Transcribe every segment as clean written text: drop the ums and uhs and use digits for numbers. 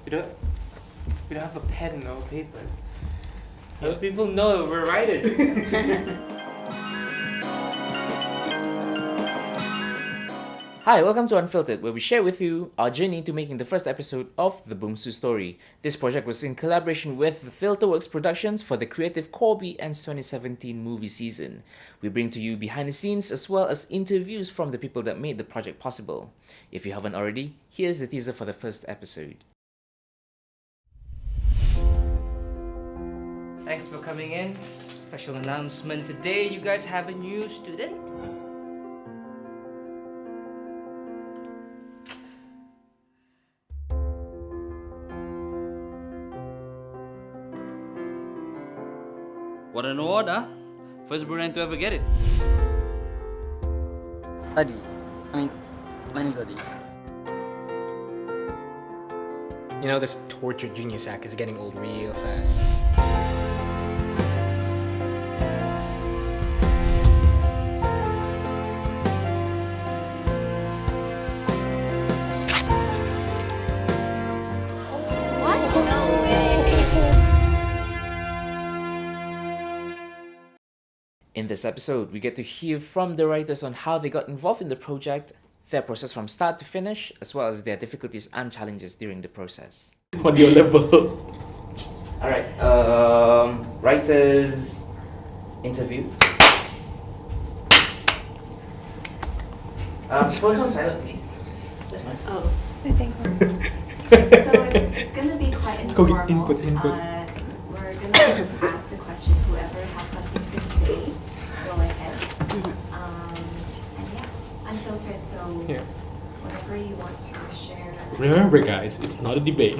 We don't have a pen or paper. How do people know we're writers? Hi, welcome to Unfiltered, where we share with you our journey to making the first episode of the Bungsu Story. This project was in collaboration with Filterworks Productions for the creative Corby Ends 2017 movie season. We bring to you behind the scenes as well as interviews from the people that made the project possible. If you haven't already, here's the teaser for the first episode. Thanks for coming in. Special announcement today, you guys have a new student. What an award, huh? First Brunei to ever get it. Adi. My name's Adi. You know, this tortured genius act is getting old real fast. What? No way. In this episode, we get to hear from the writers on how they got involved in the project, their process from start to finish, as well as their difficulties and challenges during the process. On your level. Alright, writers interview. Phones on silent, please. That's my phone. Oh, I think. So it's going to be quite informal. Input. We're going to just ask the question. Whoever has something to say, go ahead. And yeah, unfiltered. So Yeah. whatever you want to share. Remember, guys, it's not a debate.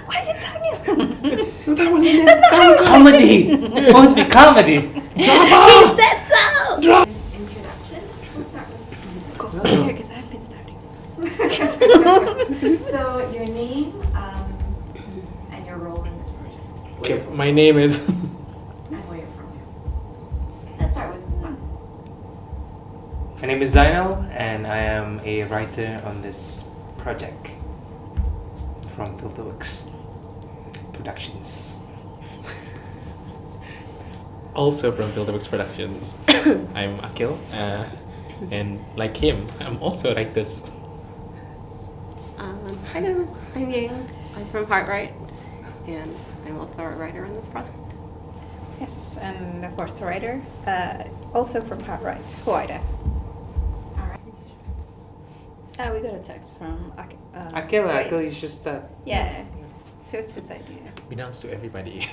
Why are you talking? So that wasn't it. That was Comedy! It's supposed to be comedy! He said so! Introductions. We'll start with go here because I've been starting. So your name and your role in this project. Okay, my name is. And where you're from. Let's start with Sun. My name is Zainal, and I am a writer on this project from Filterworks Productions. Also from Filterworks Productions. I'm Akil, and like him, I'm also like this. Hello, I'm Ying. I'm from Heartwrite, and I'm also a writer on this project. Yes, and the fourth writer, also from Heartwrite, Huayda. We got a text from Akil wait. is just that. Yeah, so it's his idea. Announced to everybody.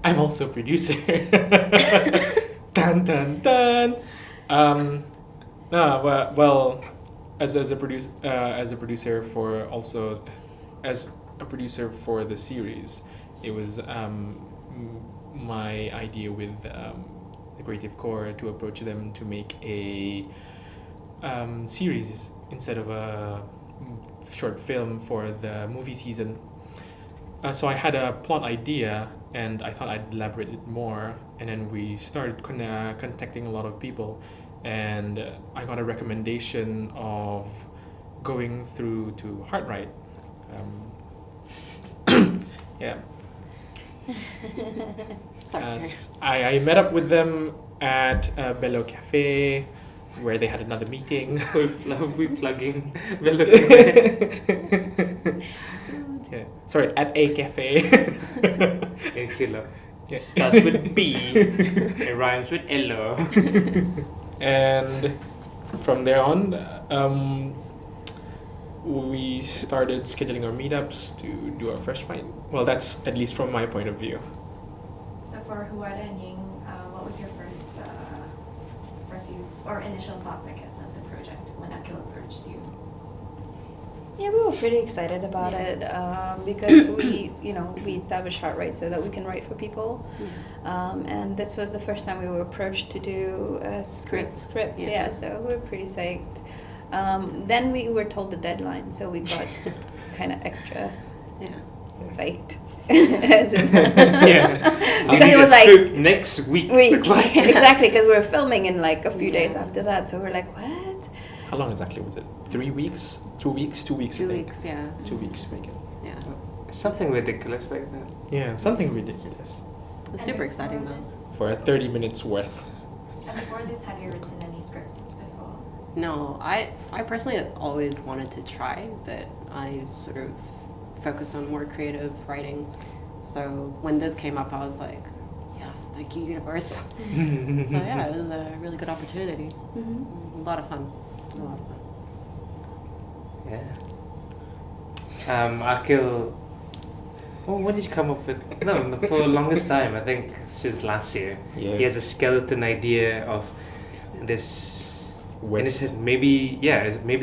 I'm also producer. Dun dun dun. Well, as a producer for also as a producer for the series, it was my idea with the creative core to approach them to make a series instead of a short film for the movie season. So I had a plot idea and I thought I'd elaborate it more, and then we started contacting a lot of people, and I got a recommendation of going through to Heartwrite. Yeah. I met up with them at Bello Cafe, where they had another meeting. We're plugging. Yeah. Sorry, at a cafe. Killer. Yeah. Starts with B. It rhymes with Elo. And from there on, we started scheduling our meetups to do our first fight. Well, that's at least from my point of view. So for Huayda and Ying, what was your first view or initial thoughts, I guess, of the project when Akil approached you? Yeah, we were pretty excited about it because we established Heartwrite so that we can write for people. And this was the first time we were approached to do a script. Yeah, so we were pretty psyched. Then we were told the deadline, so we got kind of extra psyched. As in, because it was like next week. Exactly, because we were filming in like a few days after that, so we're like, what? How long exactly was it? 3 weeks? 2 weeks? 2 weeks, I 2 think. weeks, yeah. 2 weeks to make it. Yeah. Something ridiculous like that. Yeah, something ridiculous. It's super exciting though. For a 30 minutes worth. And before this, had you written any scripts before? No, I personally had always wanted to try, but I sort of focused on more creative writing. So when this came up, I was like, yes, thank you, universe. So yeah, it was a really good opportunity. A lot of fun. A lot of fun. Yeah. Akil, what did you come up with? No, for the longest time, I think since last year, Yeah. he has a skeleton idea of this. And he said maybe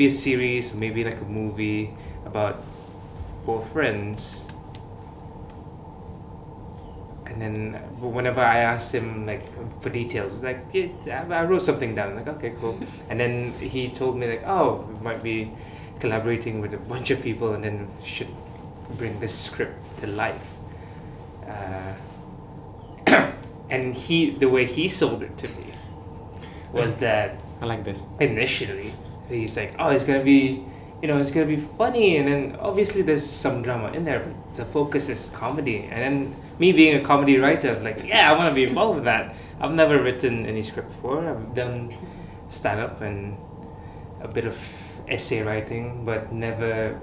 a series, maybe like a movie about 4 friends. And then whenever I asked him like for details, he's like, yeah, I wrote something down. I'm like, okay, cool. And then he told me like, oh, we might be collaborating with a bunch of people, and then we should bring this script to life. And the way he sold it to me was that I like this. initially he's like, oh, it's gonna be, it's gonna be funny, and then obviously there's some drama in there, but the focus is comedy. And then me being a comedy writer, like, yeah, I want to be involved with that. I've never written any script before. I've done stand-up and a bit of essay writing, but never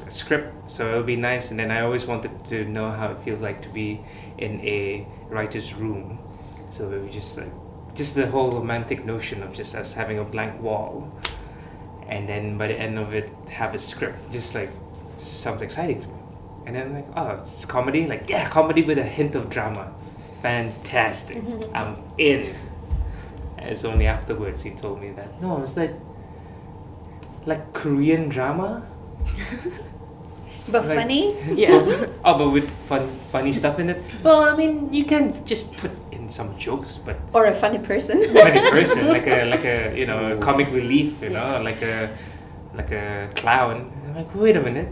a script, so it'll be nice. And then I always wanted to know how it feels like to be in a writer's room. So we were just the whole romantic notion of just us having a blank wall, and then by the end of it have a script, just like sounds exciting to me. And then like, oh, it's comedy, like, yeah, comedy with a hint of drama, fantastic, I'm in. And it's only afterwards he told me that no, it's like Korean drama. But Like- funny? Yeah. Oh, but with funny stuff in it. Well, I mean, you can just put in some jokes, but Or a funny person? funny person, like a a comic relief, like a clown. I'm like, wait a minute,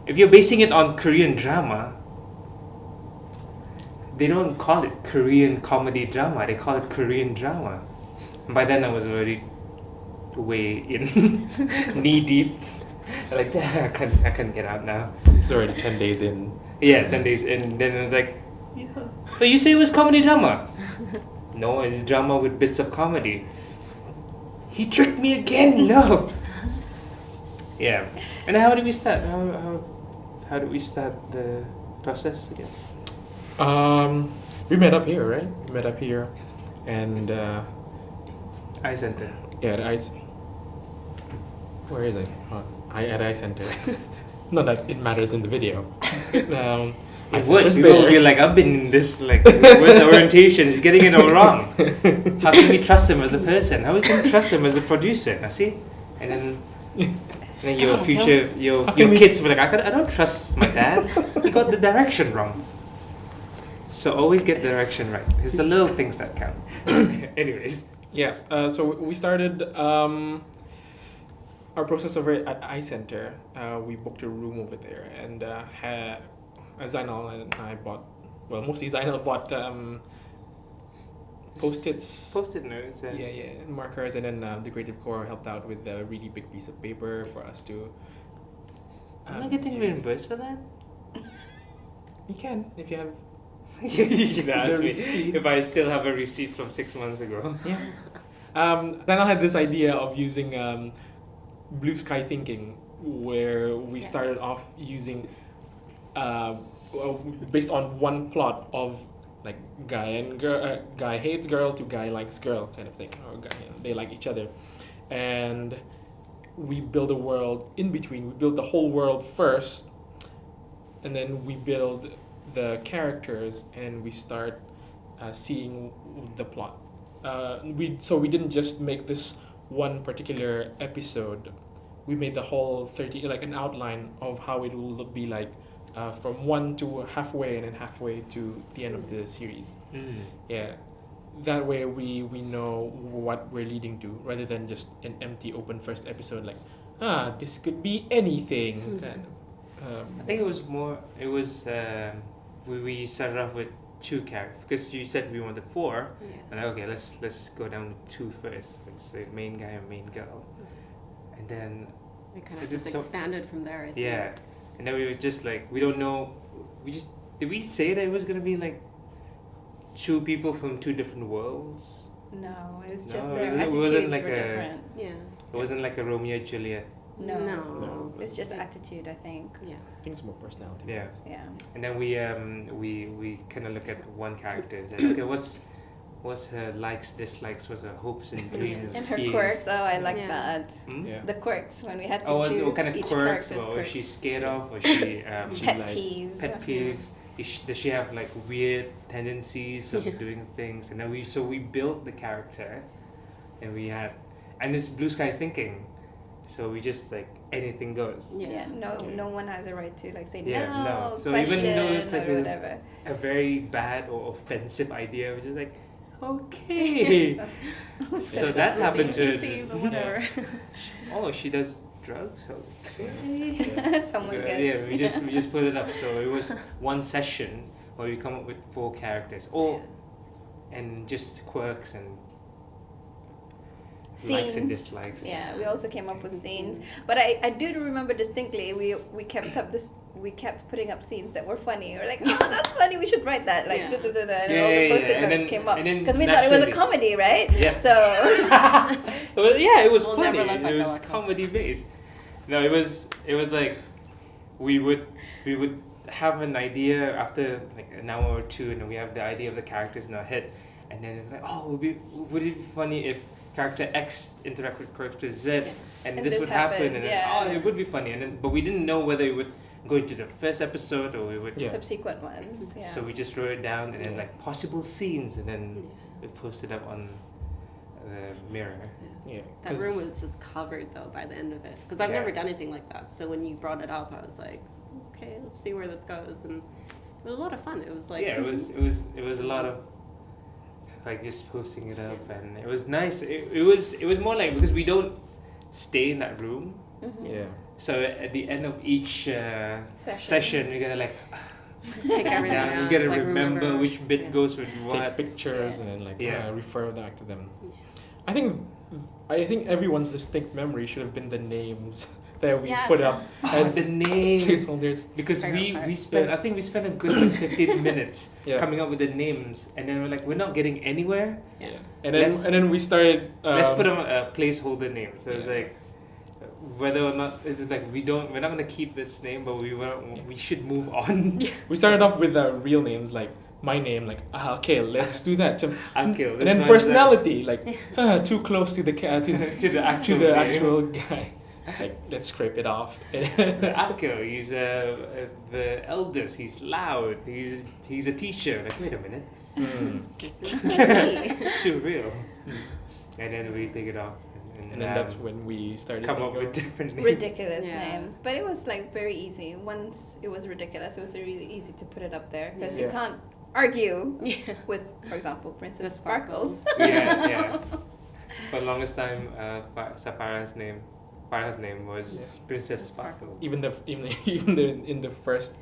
if you're basing it on Korean drama, they don't call it Korean comedy drama, they call it Korean drama. By then I was already way in, knee deep. Like, I can't get out now. It's already 10 days in. Yeah, 10 days in. Then I was like, yeah. But you say it was comedy drama. No, it's drama with bits of comedy. He tricked me again. No. Yeah. And how did we start? How did we start the process again? We met up here, right? We met up here, and I sent it. yeah, the ice. Where is it? At Ice Center. Not that it matters in the video. It Ice would. Center's People will there. be like, I've been in this, like, where's the orientation? He's getting it all wrong. How can we trust him as a person? How we can trust him as a producer? I see. And then your future, your kids will be like, I don't trust my dad. He got the direction wrong. So always get the direction right. It's the little things that count. Anyways. Yeah, so we started our process over at Ice Center. We booked a room over there, and Zainal and I bought, well, mostly Zainal bought Post-its. Post-it notes. And Yeah, markers, and then the creative core helped out with a really big piece of paper for us to. Am I getting use. reimbursed for that? You can if you have. You can ask The me receipt. if I still have a receipt from 6 months ago. Yeah. Zainal had this idea of using blue sky thinking, where we started off using based on one plot of like guy and girl, guy hates girl to guy likes girl kind of thing, or guy, they like each other, and we build a world in between. We build the whole world first, and then we build the characters, and we start seeing the plot. We didn't just make this one particular episode. We made the whole 30, like an outline of how it will be like from 1 to halfway, and then halfway to the end of the series. Yeah, that way we know what we're leading to, rather than just an empty open first episode like, this could be anything kind of. I think it was more. It was we started off with 2 characters, because you said we wanted 4. Yeah. And okay, let's go down to 2 first. Let's say main guy and main girl. and then It kind It of just just so- expanded from there. I think. yeah, and then we were just like, we don't know. We just did we say that it was gonna be like two people from two different worlds? No, it was No, just it their wasn't attitudes like were a- different. Yeah. It wasn't like a Romeo and Juliet. No. No. It's just attitude, I think. Yeah. I think it's more personality. Yeah. based. Yeah. And then we kind of look at one character and said, okay, what's her likes, dislikes, what's her hopes and dreams, And her fears? quirks, oh, I like Yeah. that. Hmm? Yeah. The quirks, when we had to Oh, choose what kind of each quirks? character's Or was she quirks. scared of? Or she Pet like- peeves. pet peeves? Does she have like weird tendencies of doing things? And then we built the character, and it's blue sky thinking, so we just like anything goes. Yeah, no one has a right to like say Yeah, no, no. So question even though it's like or a- whatever. A very bad or offensive idea, which is like, okay. So that happened to. whatever. Oh, she does drugs. Okay. Someone Yeah, gets. yeah, we just put it up. So it was one session where we come up with 4 characters, and just quirks and likes and dislikes. Yeah, we also came up with scenes, but I do remember distinctly we kept putting up scenes that were funny. We're like, oh, that's funny. We should write that. Like, Yeah. and Yeah, all the yeah, post-it yeah. And notes then- came up and then because we thought it was a naturally- comedy, right? Yeah. So Well, yeah, it was We'll funny. never let that It go, was okay. comedy based. No, it was like we would have an idea after like an hour or two, and then we have the idea of the characters in our head, and then it's like, oh, would it be funny if character X interact with character Z, and this would happen, and then, yeah. oh, it would be funny, and then but we didn't know whether it would go into the first episode or we would. Yeah. subsequent ones. Yeah. So we just wrote it down, and then Yeah. like possible scenes, and then Yeah. we posted up on the mirror. Yeah. That 'cause- room was just covered though by the end of it because I've Yeah. never done anything like that. So when you brought it up, I was like, okay, let's see where this goes, and it was a lot of fun. It was like Yeah, it was a lot of like just posting it up, and it was nice. It was more like because we don't stay in that room, Mhm. Yeah. so at the end of each session we're gonna like take everything down. down. We gotta It's like, remember which bit yeah. goes with Take what. pictures and then like Yeah. refer back to them. I think everyone's distinct memory should have been the names that we Yes. put up As as the names, placeholders. because Fair we part. spent I think we spent a good like 15 minutes Yeah. coming up with the names, and then we're like we're not getting anywhere. Yeah. And Let's- then we started. Let's put a placeholder name. So it's yeah. like whether or not it's like we're not gonna keep this name, but we should move on. We started off with real names like my name, like okay, let's do that. Uncle. And then personality, like too close to the To the actual to the name. actual guy. Like let's scrape it off. Uncle, he's the eldest. He's loud. He's a teacher. Like wait a minute, Mm. it's too real. And then we take it off, And then that's when we started come up thinking with different names. ridiculous Yeah. names, but it was like very easy. Once it was ridiculous, it was really easy to put it up there because you Yeah. can't argue Yeah. with, for example, Princess With Sparkles. Sparkles. Yeah. For the longest time, Farah's name was Yeah. Princess Sparkle. even in the first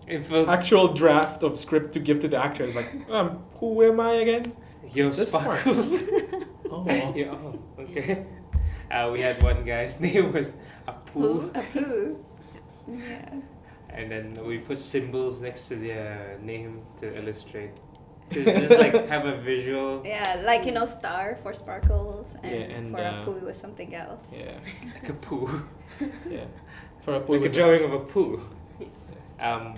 It felt actual draft of script to give to the actors, like who am I again? Yo, Princess Sparkles. Oh. Yeah, oh, okay. We had one guy's name was Apu, A poo. Yeah. and then we put symbols next to their name to illustrate, to just like have a visual. Yeah, like star for Sparkles, and, Yeah, and, for a poo was something else. Yeah. Like a poo, Yeah. For a like a drawing of a poo.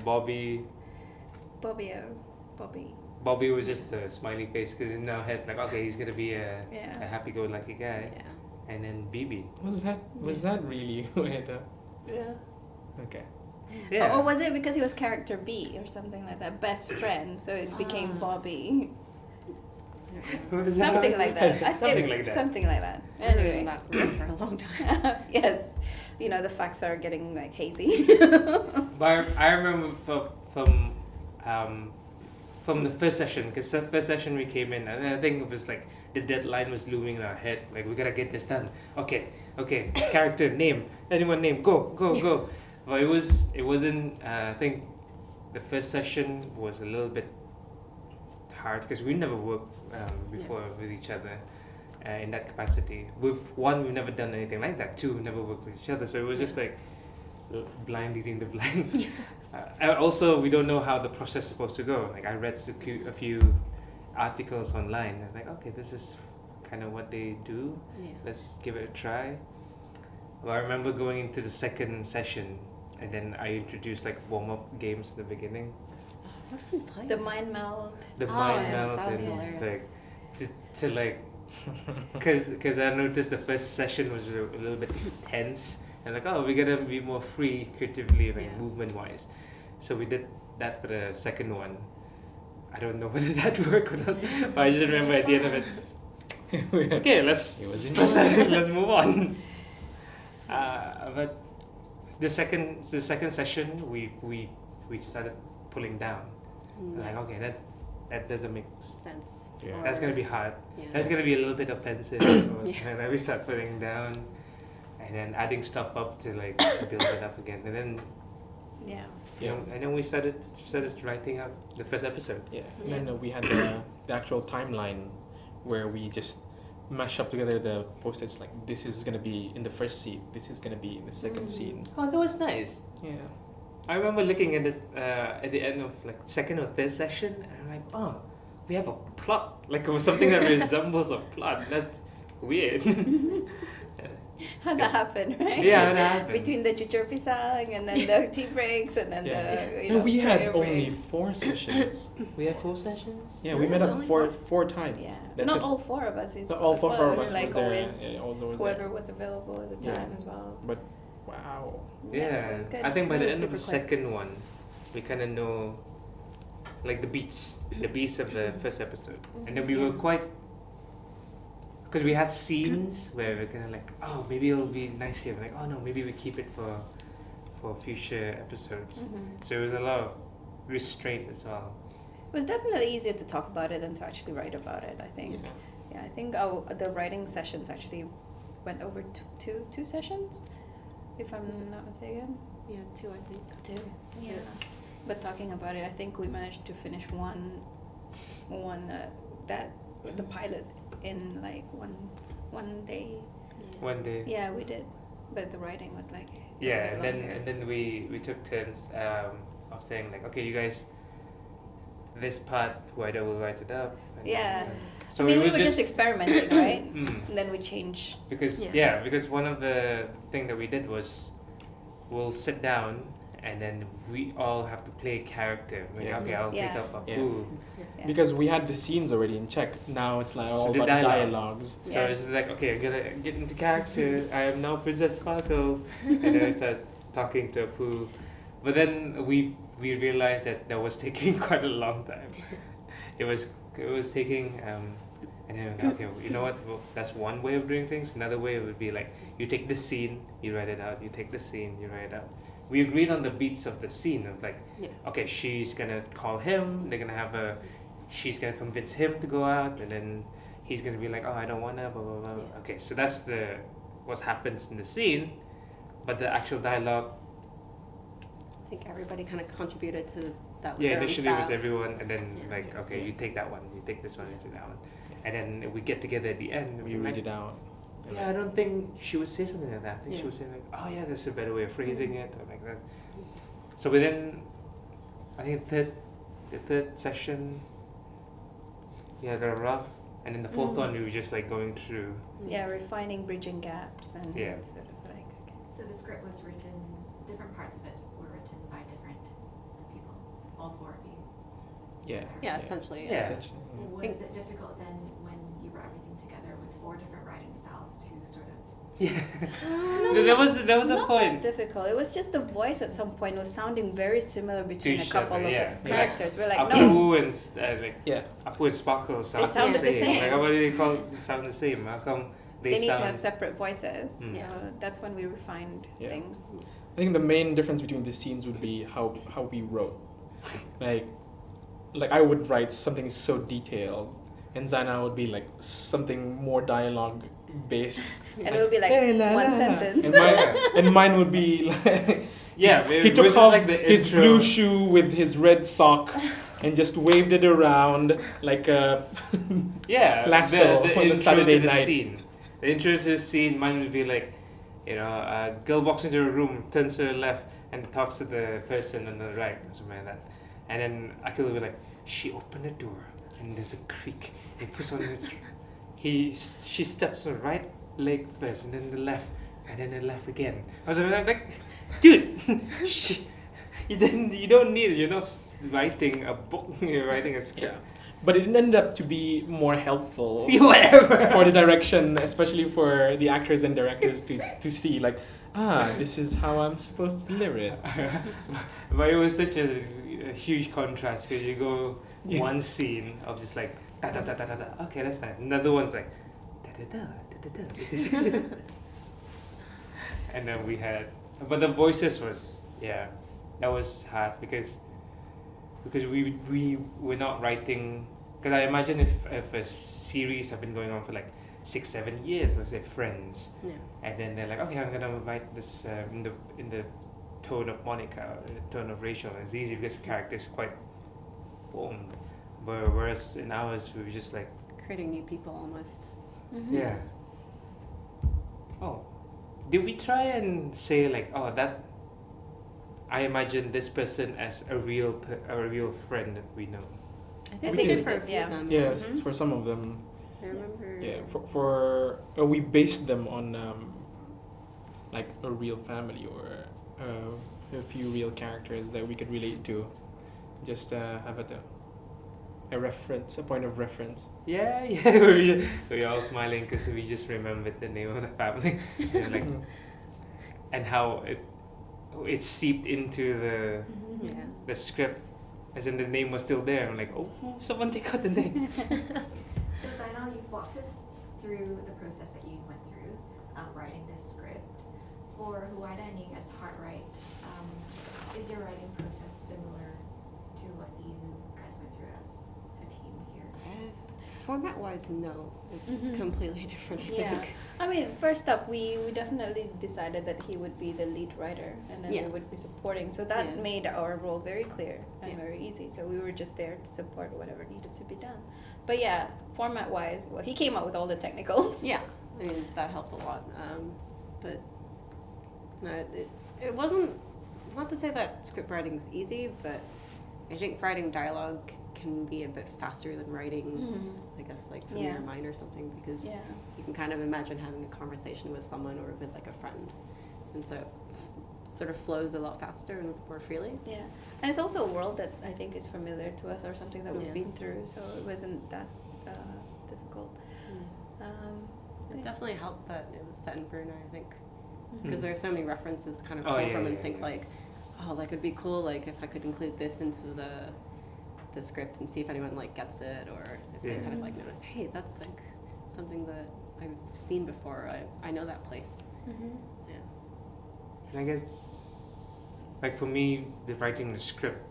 Bobby Bobby. was just a smiley face because in our head like okay he's gonna be a Yeah. happy-go-lucky guy, Yeah. and then BB. Was that really where the Yeah. okay. Yeah. Or was it because he was character B or something like that, best friend, so it became Bobby? What is that? Something like that. Something like that. Something like that. Anyway, Anyway. that word for a long time. Yes. The facts are getting like hazy. But I remember from the first session, because the first session we came in, and I think it was like the deadline was looming in our head. Like we gotta get this done. Okay. Character name. Anyone name? Go. But it wasn't. I think the first session was a little bit hard because we never worked before with each other, in that capacity. With one, we've never done anything like that. Two, we've never worked with each other. So it was just like blind leading the blind. And also, we don't know how the process is supposed to go. Like I read a few articles online. I'm like, okay, this is kind of what they do. Yeah. Let's give it a try. Well, I remember going into the second session, and then I introduced like warm-up games in the beginning. What did we play? The mind meld. The Oh, mind yeah, melt that was and hilarious. like to like, because I noticed the first session was a little bit tense, and like, oh, we gotta be more free creatively, like Yeah. movement-wise. So we did that for the second one. I don't know whether that worked or not, but I just remember at the end of it. Okay, let's It was let's move on. But the second session, we started pulling down. Like, okay, that doesn't make sense. Yeah. that's gonna be hard. Yeah. That's gonna be a little bit offensive. And then we start putting down, and then adding stuff up to like build it up again, and then Yeah. you know, and then we started writing out the first episode. Yeah, and Yeah. then we had the actual timeline where we just mash up together the post-its, like this is gonna be in the first scene, this is gonna be in the second scene. Oh, that was nice. Yeah. I remember looking at it at the end of like second or third session, and I'm like, oh, we have a plot, like it was something that resembles a plot. That's weird. How'd that happen, right? Yeah, that happened. Between the chuchur pisang and then the tea breaks and then Yeah. the No, we had prayer only breaks. 4 sessions. We had 4 sessions. Yeah, we Yeah, met up only four times. Yeah. That's Not it. all 4 of us. Not all four of us like was there. always, Yeah, also was whoever there. was available at the Yeah. time as well. But wow. Yeah, it was good. I think by the It was end of the super quick. second one, we kind of know, like the beats of the first episode, and then we were quite, because we had scenes where we're kind of like, oh, maybe it'll be nice here. We're like, oh no, maybe we keep it for future episodes. Mhm. So it was a lot of restraint as well. It was definitely easier to talk about it than to actually write about it, I think. Yeah. Yeah, I think the writing sessions actually went over two sessions, if I'm not mistaken. Yeah, 2, I think. 2. Yeah. But talking about it, I think we managed to finish one the pilot in like one day. One day. Yeah, we did. But the writing was like took a Yeah, bit and longer. then we took turns of saying like, okay, you guys, this part, writer will write it up. And Yeah. then- So I mean, it we was were just experimenting, right? Mm. And then we change. Because because one of the thing that we did was we'll sit down and then we all have to play a character. Like, Yeah. okay, I'll Yeah. take up a Yeah. poo. Yeah. Because we had the scenes already in check. Now it's like So all the about dialogue. dialogues. So Yeah. it's like, okay, I'm gonna get into character. I am now Princess Sparkles, and then we start talking to a poo. But then we realized that was taking quite a long time. It was taking and then we're like, okay, you know what? Well, that's one way of doing things. Another way would be like you take the scene, you write it out. You take the scene, you write it out. We agreed on the beats of the scene of like, Yeah. okay, she's gonna call him. They're gonna have she's gonna convince him to go out, and then he's gonna be like, oh, I don't wanna, blah blah blah. Yeah. Okay, so that's what happens in the scene, but the actual dialogue. I think everybody kind of contributed to that. with Yeah, their own initially it was style. everyone, and then Yeah. like, okay, you take that one, you take this one, you take that one, and then we get together at the end. We we're read like, it out. And yeah, I don't think she would say something like that. I think she Yeah. would say like, oh yeah, that's a better way of phrasing it, or like that. So within, I think the third session, yeah, the rough, and then the fourth one we were just like going through. Yeah, refining, bridging gaps, and Yeah. sort of like. Okay. So the script was written, different parts of it were written by different people, all 4 of you. Yeah. Yeah, essentially. Yeah. Essentially. Was it difficult then when you brought everything together with 4 different writing styles to sort of? Yeah, No, there was a not point. that difficult. It was just the voice at some point was sounding very similar between a each couple other, of yeah. the characters. We're like, no, Apu and like Yeah. Apu and Sparkle sound sounded the same. Like what do they call it? They sound the same. How come they need sound? to have separate voices. Mm. So that's when we refined Yeah. things. I think the main difference between the scenes would be how we wrote. Like I would write something so detailed, and Zana would be like something more dialogue based. And it would be like "Hey, la, one la, la." sentence. And mine would be like Yeah, he it took was just off like the his intro. blue shoe with his red sock and just waved it around like a Yeah, lasso the on the intro Saturday to the night. scene. The intro to the scene, mine would be like, a girl walks into a room, turns to the left, and talks to the person on the right, or something like that. And then Akil would be like, she opened the door, and there's a creak. He puts on his, she steps on the right leg first, and then the left, and then the left again. I was like, dude, you don't need it. You're not writing a book. You're writing a script. Yeah. But it ended up to be more helpful Whatever. for the direction, especially for the actors and directors to see like, this is how I'm supposed to deliver it. But it was such a huge contrast because you go Yeah. one scene of just like da da da da da da. Okay, that's nice. Another one's like da da da da da da. And then we had, but the voices was that was hard because we were not writing. Because I imagine if a series have been going on for like 6-7 years, let's say Friends, Yeah. and then they're like, okay, I'm gonna write this in the tone of Monica, or the tone of Rachel. It's easy because the character is quite formed. But whereas in ours, we were just like, Creating new people almost. yeah. Oh, did we try and say like, oh, that I imagine this person as a real friend that we know. I think We we did did. for a few Yeah. of them. Yes, Mhm. for some of them. I remember. Yeah, for we based them on like a real family or a few real characters that we could relate to. Just have a reference, a point of reference. Yeah, we were all smiling because we just remembered the name of the family, like, and how it seeped into Yeah. the script, as in the name was still there. I'm like, oh, someone take out the name. So Zainal, you've walked us through the process that you went through writing this script. For Huwaida and Ying as Heartwright, is your writing process similar to what you guys went through as a team here? Format wise, no. It's Mhm. completely different, I Yeah. think. I mean, first up, we definitely decided that he would be the lead writer and then Yeah. we would be supporting. So that Yeah. made our role very clear and Yeah. very easy. So we were just there to support whatever needed to be done. But yeah, format wise, well, he came up with all the technicals. Yeah, I mean, that helped a lot. But no, it wasn't, not to say that script writing is easy, but I think writing dialogue can be a bit faster than writing, I guess, like from Yeah. your mind or something, because Yeah. you can kind of imagine having a conversation with someone or with like a friend. And so it sort of flows a lot faster and more freely. Yeah, and it's also a world that I think is familiar to us or something that we've Yeah. been through, so it wasn't that difficult. It definitely helped that it was set in Brunei, I think. Mhm. Because there are so many references kind of Oh, pull yeah, from and yeah, think yeah. like, oh, that could be cool, like if I could include this into the script and see if anyone like gets it, or if they Yeah. kind of like notice, hey, that's like something that I've seen before. I know that place. Mhm. Yeah. And I guess, like for me, the writing the script,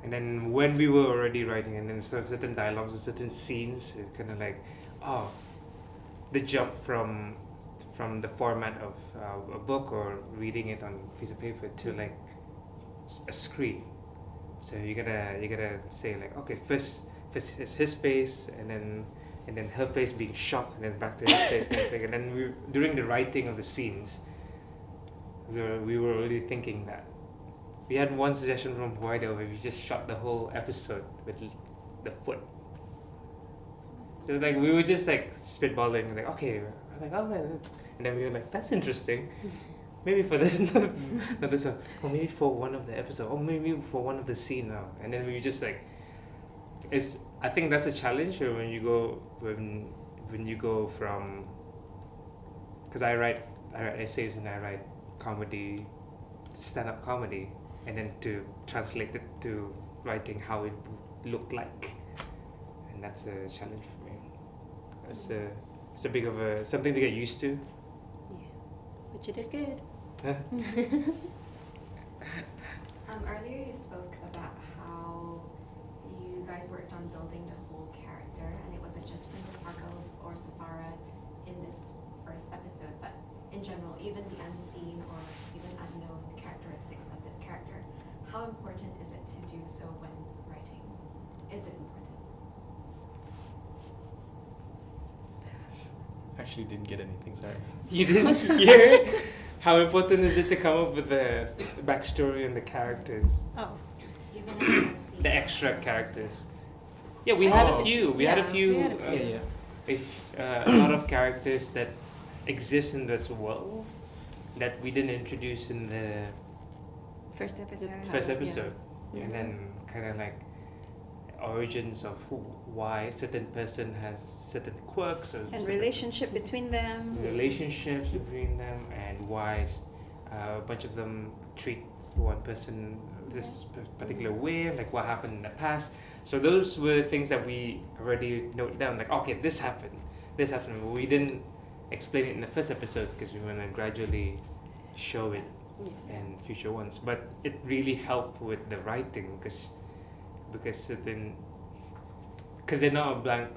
and then when we were already writing, and then certain dialogues or certain scenes, kind of like, oh, the jump from the format of a book or reading it on a piece of paper to like a screen. So you gotta say like, okay, first it's his face, and then her face being shocked, and then back to his face, kind of thing. And then during the writing of the scenes, we were already thinking that. We had one suggestion from Huwaida where we just shot the whole episode with the foot. So like we were just like spitballing, like okay, I'm like okay, and then we were like that's interesting. Maybe for this, not this one, or maybe for one of the episode, or maybe for one of the scene now. And then we just like, I think that's a challenge when you go from, because I write essays and I write comedy, stand-up comedy, and then to translate it to writing how it looked like, and that's a challenge for me. It's a big of something to get used to. Yeah. But you did good. Earlier you spoke about how you guys worked on building the whole character, and it wasn't just Princess Sparkles or Safara in this first episode, but in general, even the unseen or even unknown characteristics of this character. How important is it to do so when writing is it important? Actually, didn't get anything. Sorry. You didn't hear how important is it to come up with the backstory and the characters, Oh. Even if you don't see the extra characters. Yeah, we had a few. We had a Yeah, few. we had a few. A lot of characters that exist in this world that we didn't introduce in the First episode. first Yeah. episode, Yeah. and then kind of like origins of why a certain person has certain quirks or And certain relationship between them. relationships between them, and why a bunch of them treat one person this particular way, like what happened in the past. So those were things that we already noted down, like okay, this happened, but we didn't explain it in the first episode because we want to gradually show it Yeah. in future ones. But it really helped with the writing because they're not a blank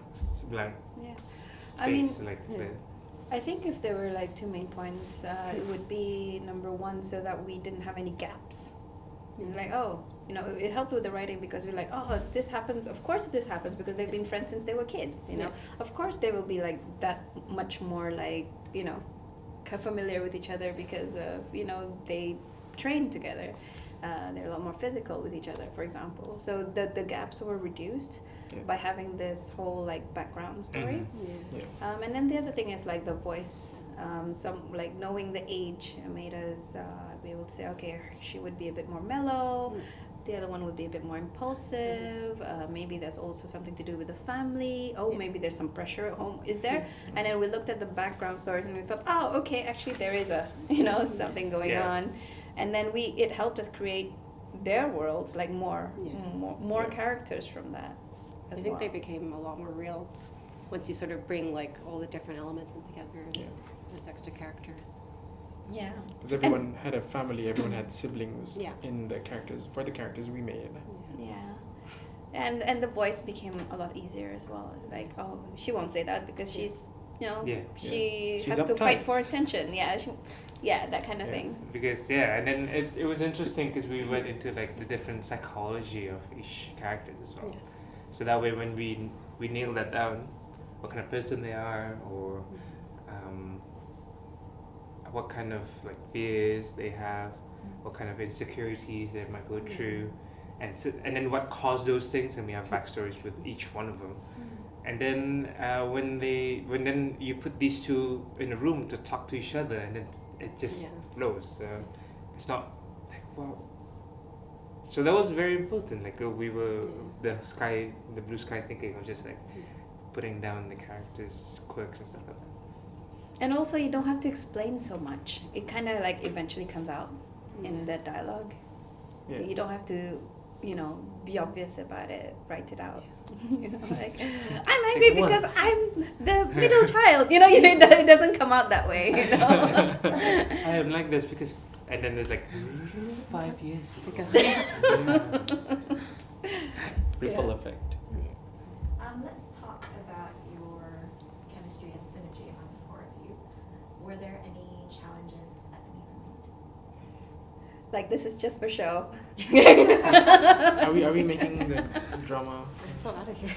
Yes. space, I mean, like yeah. I think if there were like two main points, it would be number one, so that we didn't have any gaps. Like, oh, it helped with the writing because we're like, oh, this happens. Of course, this happens because they've been friends since they were kids. Yeah. Of course, they will be like that much more like familiar with each other because they train together. They're a lot more physical with each other, for example. So the gaps were reduced Yeah. by having this whole like background story. Yeah. And then the other thing is like the voice. Some like knowing the age made us be able to say, okay, she would be a bit more mellow. The other one would be a bit more impulsive. Maybe there's also something to do with the family. Oh, Yeah. maybe there's some pressure at home. Is there? And then we looked at the background stories and we thought, oh, okay, actually there is a something going Yeah. on. And then it helped us create their worlds, like more Yeah. characters from that. I as think they well. became a lot more real once you sort of bring like all the different elements in together and Yeah. there's extra characters. Yeah. Because everyone had a family, everyone had siblings Yeah. in the characters, for the characters we made. Yeah. And the voice became a lot easier as well. Like, oh, she won't say that because she's, Yeah. she She's has to uptight. fight for attention. Yeah, that kind of Yeah, thing. because and then it was interesting because we went into like the different psychology of each character as well. Yeah. So that way, when we nail that down, what kind of person they are, or what kind of like fears they have, what kind of insecurities they might go through, and then what caused those things, and we have backstories with each one of them. And then when then you put these two in a room to talk to each other, and then it just Yeah. flows. It's not like wow. So that was very important. Like we were the blue sky thinking of just like putting down the characters' quirks and stuff like that. And also, you don't have to explain so much. It kind of like eventually comes out in the dialogue. Yeah. You don't have to, be obvious about it. Write it out. Like I'm angry Like what? because I'm the middle child. It doesn't come out that way. I am like this because, and then there's like 5 years ago. Ripple Yeah. effect. Let's talk about your chemistry and synergy among the four of you. Were there any challenges at the beginning? Like this is just for show. Are we making the drama? I'm so out of here.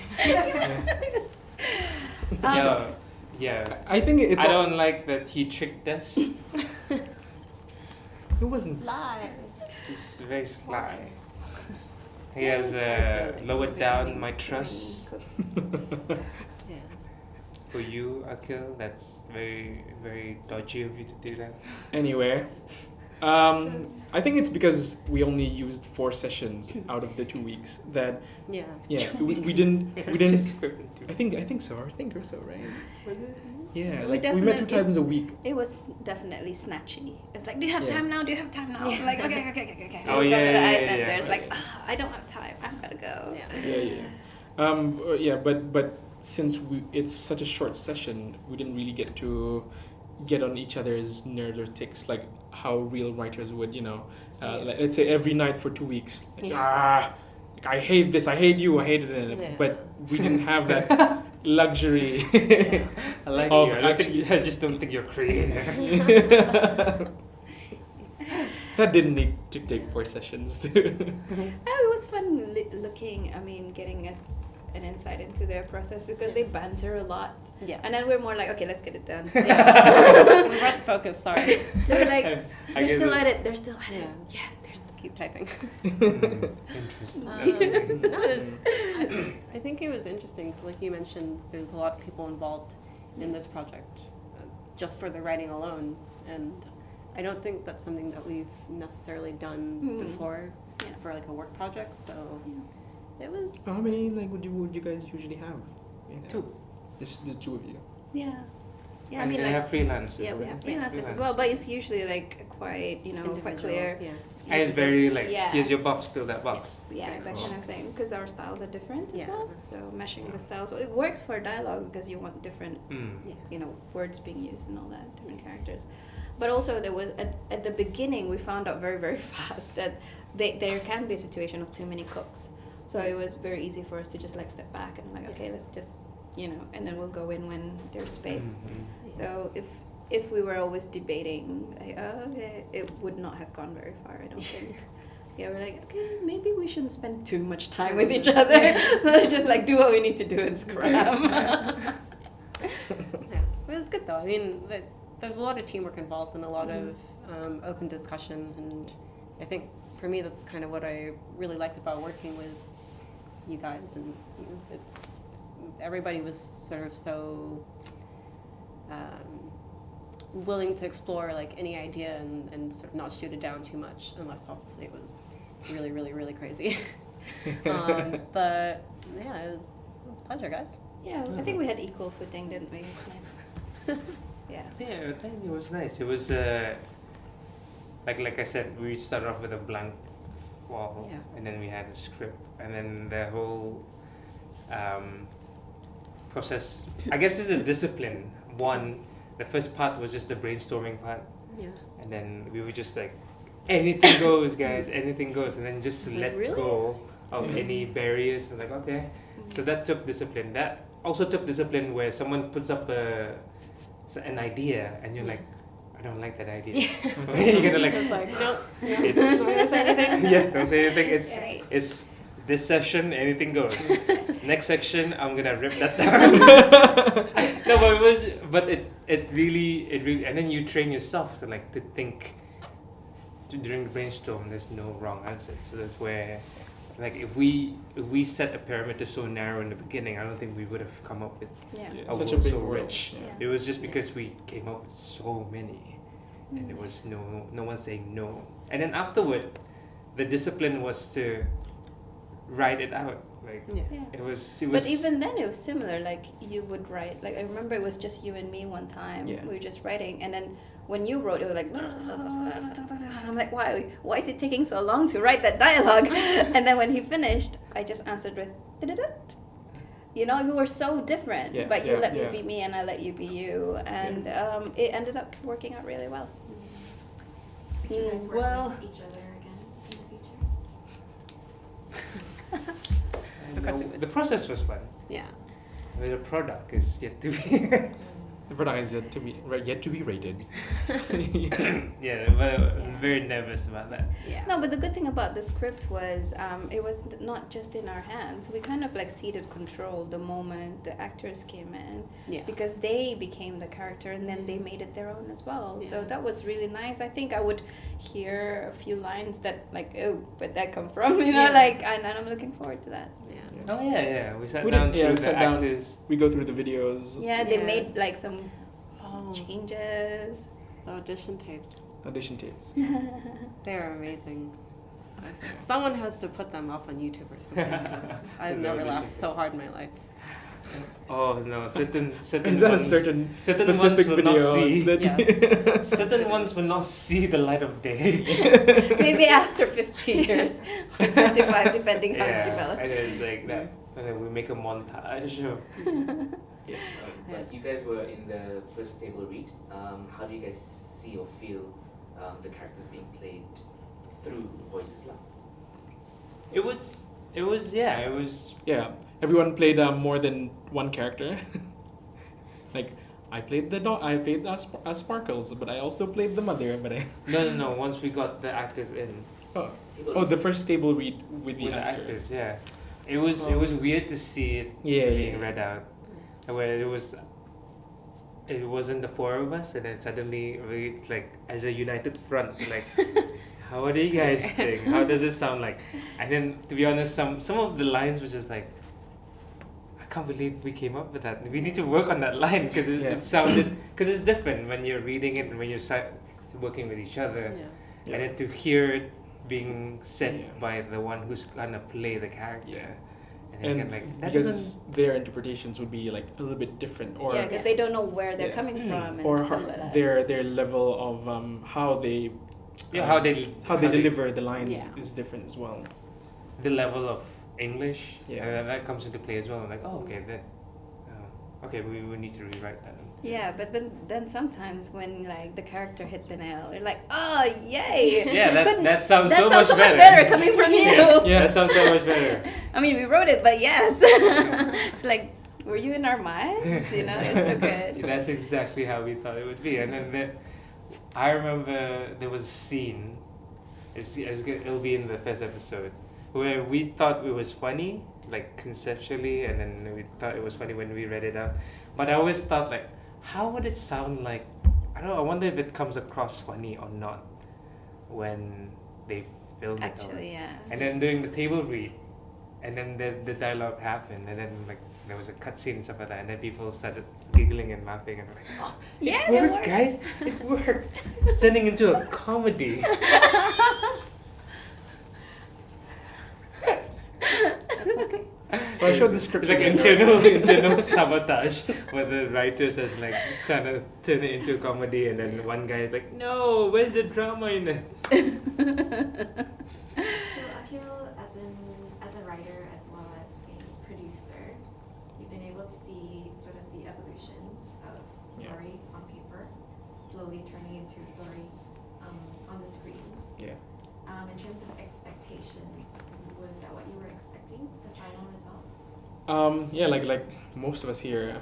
Yeah. I think it's. I don't like that he tricked us. It wasn't. Lie. He's very sly. He has lowered down my trust Yeah. for you, Akhil. That's very, very dodgy of you to do that. Anyway, I think it's because we only used 4 sessions out of the 2 weeks. That Yeah. we didn't. Just scripted too. I think so. I think so, right? Yeah, We like, we met 2 definitely- times a week. It was definitely snatchy. It's like, do you have Yeah. time now? Do you have time now? I'm like, okay. Oh, We'll go yeah, to the yeah, eye yeah, center. yeah. It's like, I don't have time. I've got to go. Yeah. But since it's such a short session, we didn't really get to get on each other's nerves or ticks like how real writers would, like, let's say every night for 2 weeks. Like, I hate this, I hate you, I hate it. Yeah. But we didn't have that luxury. I like Of you. I just don't think you're creative. That didn't need to take 4 sessions. It was fun getting us an insight into their process because they banter a lot. Yeah. And then we're more like, okay, let's get it done. Yeah. We weren't focused, sorry. They're like, I they're guess still it's- at it. They're still at it. Yeah. Yeah, they're still. Keep typing. Interesting. No, I think it was interesting. Like you mentioned, there's a lot of people involved in this project just for the writing alone. And I don't think that's something that we've necessarily done before for like a work project. So it was... So how many would you guys usually have? In there? 2. Just the 2 of you. Yeah. Yeah, And they have freelancers. yeah, we have freelancers as freelance. well, but it's usually like quite, quite individual, clear. Yeah. And it's very like, Yeah. here's your box, fill that box. Yes, yeah, Like, that oh. kind of thing. Because our styles are different as Yeah. well. So meshing the styles, it works for dialogue because you want different, Mm. words being used and all that, different characters. But also there was at the beginning we found out very very fast that there can be a situation of too many cooks. So it was very easy for us to just like step back and like, okay, let's just and then we'll go in when there's space. Mhm. So if we were always debating, like, it would not have gone very far, I don't think. Yeah, we're like, okay, maybe we shouldn't spend too much time with each other. So just like do what we need to do and scram. Yeah. It was good though. I mean, there's a lot of teamwork involved and a lot of open discussion. And I think for me, that's kind of what I really liked about working with you guys. And it's everybody was sort of so willing to explore like any idea and sort of not shoot it down too much, unless obviously it was really, really, really crazy. But yeah, it was a pleasure, guys. Yeah, I think we had equal footing, didn't we? It's nice. Yeah. Yeah, I think it was nice. It was like I said, we started off with a blank wall, Yeah. and then we had a script, and then the whole process. I guess this is a discipline. The first part was just the brainstorming part, Yeah. and then we were just like, anything goes, guys, anything goes, and then just Like, let really? go of any barriers. And like, okay, so that took discipline. That also took discipline where someone puts up an idea, and you're Yeah. like, I don't like that idea. You're gonna like, It's like, nope, It's- not gonna say anything. yeah, don't say anything. Right. It's this session, anything goes. Next section, I'm gonna rip that down. No, but it really, and then you train yourself to think. During the brainstorm, there's no wrong answers. So that's where, like, if we set a parameter so narrow in the beginning, I don't think we would have come up with. Yeah. Yeah, a such a world big so world. rich. Yeah. It was just because we came up with so many, and there was no one saying no. And then afterward, the discipline was to write it out. Like Yeah. Yeah. it was. But even then it was similar, like you would write, like I remember it was just you and me one time, Yeah. we were just writing, and then when you wrote it was like, I'm like, why is it taking so long to write that dialogue? And then when he finished, I just answered with, "Da-da-da." We were so different, Yeah, but you yeah, let yeah. me be me and I let you be you, and it ended up working out really well. Could you guys work Well- with each other again in the future? the process was fun. Yeah. But the product is yet to be. The product is yet to be rated. Yeah, but I'm very nervous about that. Yeah. No, but the good thing about the script was it was not just in our hands. We kind of like ceded control the moment the actors came in, Yeah. because they became the character and then they made it their own as well. So Yeah. that was really nice. I think I would hear a few lines that like, oh, where'd that come from? Yeah. And I'm looking forward to that. Yeah. Oh yeah. We sat We down did- yeah, through we the sat down. actors. We go through the videos, Yeah, they Yeah. made like some Oh, changes. the audition tapes. audition tapes. They're amazing. Someone has to put them up on YouTube or something. 'Cause I've The never audition laughed so tape. hard in my life. Oh no, certain Is that a ones, certain certain specific ones will not video? see. That certain ones will not see the light of day. Maybe after 15 years or 25, depending how it Yeah, develops. and then it's like that. And then we make a montage of Yeah, but you guys were in the first table read. How do you guys see or feel the characters being played through voices now? It was yeah, everyone played more than one character. Like I played the dog. I played Sparkles, but I also played the mother. But I No. Once we got the actors in, oh, the first table read with the with the actors. actors, yeah, it was weird to see it being read out, where it wasn't the four of us, and then suddenly we like as a united front, like. How do you guys think? How does it sound like? And then, to be honest, some of the lines were just like, I can't believe we came up with that. We need to work on that line because it sounded because it's different when you're reading it and when you're working with each other, and then to hear it being said by the one who's gonna play the character. And And like, that because their interpretations would be like a little bit different, or because they don't know where they're coming from and or stuff like that. their level of how they how they deliver the lines is different as well. the level of English, Yeah. and that comes into play as well. I'm like, oh, okay, then, okay, we need to rewrite that. Yeah, but then sometimes when like the character hit the nail, you're like, oh yay! Yeah, that sounds That so sounds much so much better. better coming from you. That sounds so much better. I mean, we wrote it, but yes, it's like, were you in our minds? You know, it's so good. That's exactly how we thought it would be, and then I remember there was a scene. It'll be in the first episode where we thought it was funny, like conceptually, and then we thought it was funny when we read it out. But I always thought like, how would it sound like? I don't know. I wonder if it comes across funny or not when they film it. Actually, yeah. And then during the table read, and then the dialogue happened, and then like there was a cutscene and stuff like that, and then people started giggling and laughing, and we're like, oh, Yeah, it it worked, worked. guys! It worked! It's turning into a comedy. So I showed the script. It's like internal sabotage, where the writers are like trying to turn it into a comedy, and then one guy is like, no, where's the drama in it? So Akhil, as a writer as well as a producer, you've been able to see sort of the evolution of the story on paper, slowly turning into a story on the screens. Yeah. In terms of expectations, was that what you were expecting, the final result? Yeah, like most of us here.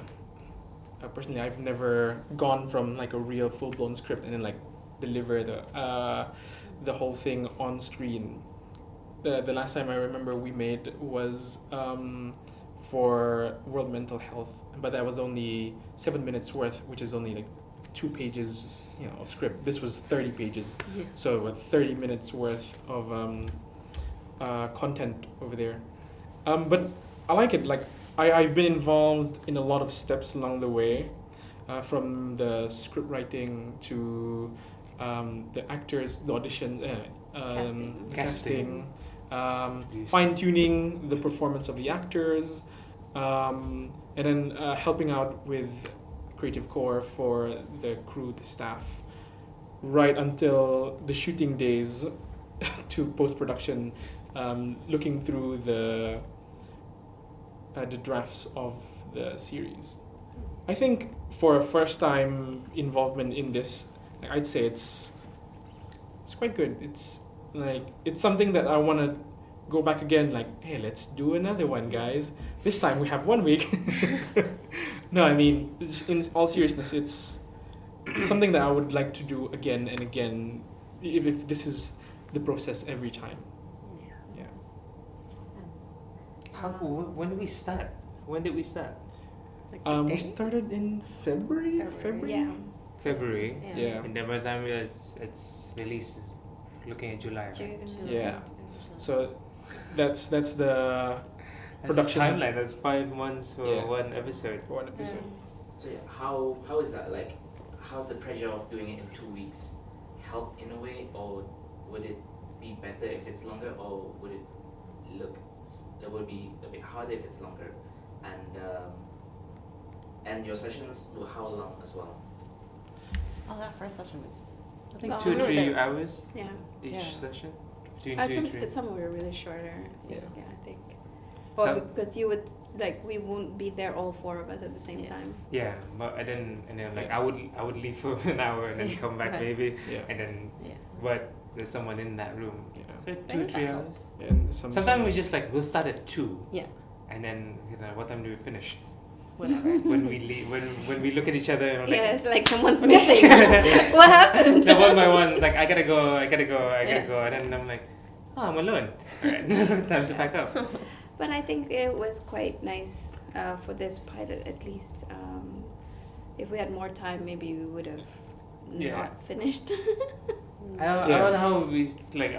Personally, I've never gone from like a real full blown script and then like deliver the whole thing on screen. The last time I remember we made was for World Mental Health, but that was only 7 minutes worth, which is only like 2 pages, of script. This was 30 pages, so what 30 minutes worth of content over there. But I like it. Like I've been involved in a lot of steps along the way, from the script writing to the actors, the audition, casting, fine tuning the performance of the actors, and then helping out with creative core for the crew, the staff, right until the shooting days to post-production, looking through the drafts of the series. I think for a first-time involvement in this, I'd say it's quite good. It's something that I want to go back again. Like, hey, let's do another one, guys. This time we have 1 week. No, I mean, in all seriousness, it's something that I would like to do again and again, if this is the process every time. Yeah. Awesome. When did we start? When did we start? We started in February. Yeah. February. Yeah. And then by the time it's released, is looking at July. Right? June. Yeah. So that's the That's production timeline. That's 5 months for Yeah. one episode. for one episode. So yeah, how is that like? How's the pressure of doing it in 2 weeks help in a way, or would it be better if it's longer, or would it would be a bit harder if it's longer? And your sessions were how long as well? Oh, that first session was. I think Oh, 2 we or were 3 there. hours Yeah. each Yeah. session. Between 2 and 3. But some were really shorter. Yeah. Yeah, I think. Well, Some- because you would we won't be there all 4 of us at the same time. Yeah, but and then like I would leave for an hour and then come back Right. maybe, Yeah. and then Yeah. but there's someone in that room. Yeah. So 2 or 3 that hours. And Sometimes we just like we'll start at 2. Yeah. And then what time do we finish? Whatever. when we leave, when we look at each other and we're Yeah, like, it's like someone's missing. What happened? no, one by one, like I gotta go, I gotta Yeah. go, and then I'm like, oh, I'm alone. Alright, time to pack up. But I think it was quite nice for this pilot, at least. If we had more time, maybe we would have Yeah. not finished. I Yeah. don't know how we like.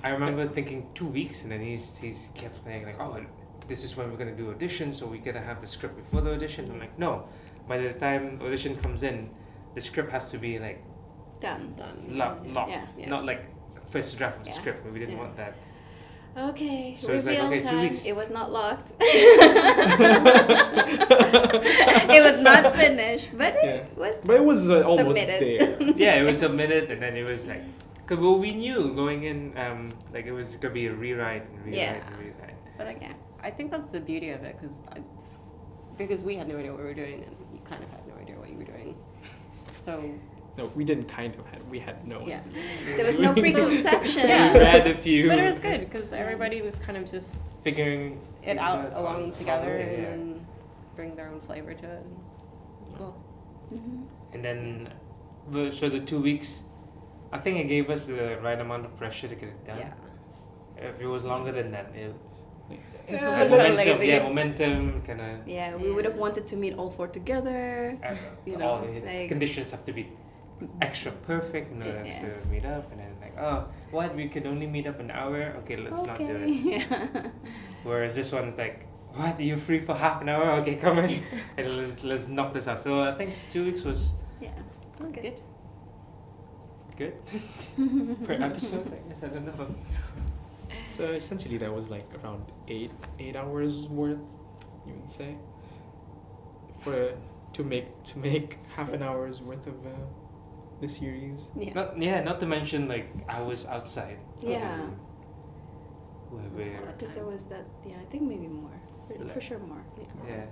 I remember thinking 2 weeks, and then he's kept saying like, oh, this is when we're gonna do audition, so we gotta have the script before the audition. I'm like, no. By the time audition comes in, the script has to be like Done. locked, Yeah. Yeah. not like first draft of the Yeah. script. We didn't Yeah. want that. Okay, So it's like, reveal okay, 2 time. weeks. It was not locked. It was not finished, but Yeah. it was But it was almost submitted. there. Yeah, it was submitted, and then it was like, cause well, we knew going in, like it was gonna be a rewrite and rewrite Yes. and rewrite. But I think that's the beauty of it because we had no idea what we were doing and you kind of had no idea what you were doing. So No, we didn't kind of had. We had no. yeah. There was no preconception. Yeah. We read a few. But it was good because everybody was kind of just Figuring it out along on together the way, and yeah. then bring their own flavor to it. It's cool. Mhm. And then, so the 2 weeks, I think it gave us the right amount of pressure to get it done. Yeah. If it was longer than that, Yeah, momentum, lazy. yeah, momentum kind of. Yeah, we would have wanted to meet all four together. You know, all it's the like- conditions have to be extra perfect in order Yeah. to meet up, and then like, oh, what, we could only meet up an hour? Okay, let's not do it. Yeah. Whereas this one's like, what, you're free for half an hour? Okay, come in and let's knock this out. So I think 2 weeks was Yeah. That's good. good per episode. I guess, I don't know. So essentially, that was like around 8 hours worth, you would say, for to make half an hour's worth of the series. Yeah. Not to mention like I was outside. Yeah. Where Because there was that. Yeah, I think maybe more. For sure more. yeah. Yeah,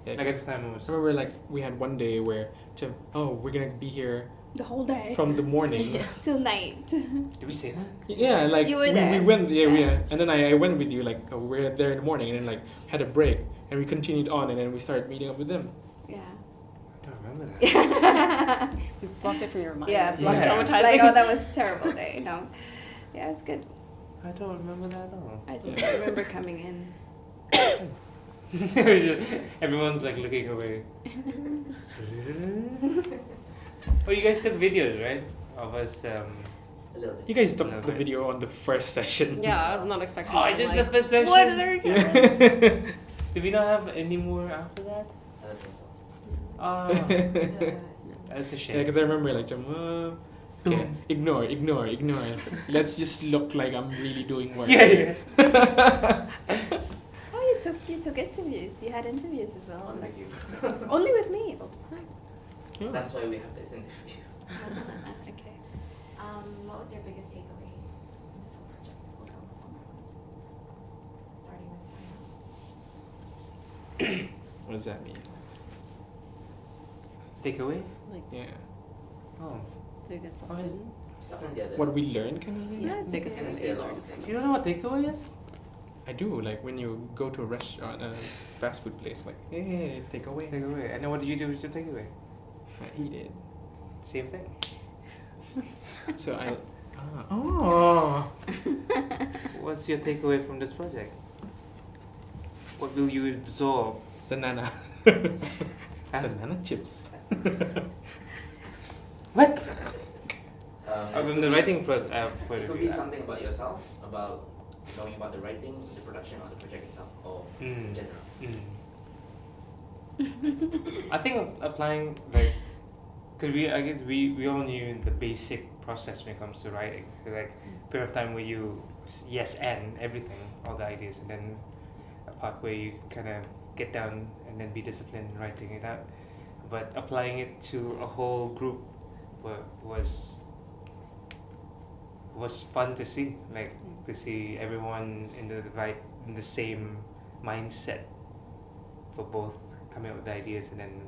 Like at 'cause the time it was. I remember like we had one day where we're gonna be here The whole day. from the morning. Till night. Did we say that? Yeah, like You were we there. went, Yeah. and then I went with you, like we're there in the morning, and then like had a break, and we continued on, and then we started meeting up with them. Yeah. I don't remember that. You blocked it from your mind. Yeah, blocked blocked it. it. Like, oh, that was a terrible day. No. Yeah, it's good. I don't remember that at all. I think I remember coming in. Everyone's like looking away. Oh, you guys took videos, right? Of us. A little bit. You guys took No, the but- video on the first session. Yeah, I was not expecting Oh, that. just like, the first session. what are they Yeah. Did we not have any more after that? I don't think so. Oh, that's a Yeah, shame. because I remember like, okay, ignore. Let's just look like I'm really doing work. Yeah. Oh, you took interviews. You had interviews as well. Thank you. Only with me. Oh, Yeah. That's why we have this interview. okay. What was your biggest takeaway from this whole project? We'll go one by one. Starting with Simon. What does that mean? Take away? Yeah. Oh. biggest Oh, is- lesson. Stuff from the other. What we learned, kind of. Thing? Yeah, it's biggest okay. I lesson see a you lot learned of from things. You don't know what takeaway is? I do. Like when you go to a restaurant, a fast food place, like, hey, take away. Takeaway. And then what did you do with your takeaway? I eat it. Same thing. So I. Oh. What's your takeaway from this project? What will you absorb? Banana. Huh? Banana chips. What? From the writing point It of could view. be something about yourself, about knowing about the writing, the production, or the project itself, or in general. I think applying like, cause I guess we all knew the basic process when it comes to writing. So like period of time where you yes and everything, all the ideas, and then a part where you kind of get down and then be disciplined in writing it out. But applying it to a whole group was fun to see. Like to see everyone in the same mindset for both coming up with the ideas and then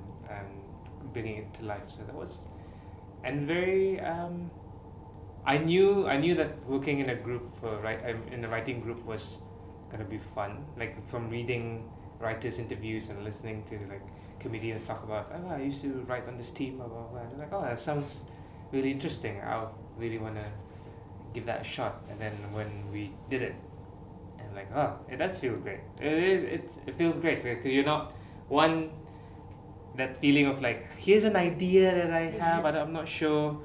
bringing it to life. So that was, and very I knew that working in a group in a writing group was gonna be fun. Like from reading writers interviews and listening to like comedians talk about, oh, I used to write on this team, blah blah blah. And they're like, oh, that sounds really interesting. I really want to give that a shot. And then when we did it, and like, oh, it does feel great. It feels great because you're not one, that feeling of like, here's an idea that I have, but I'm not sure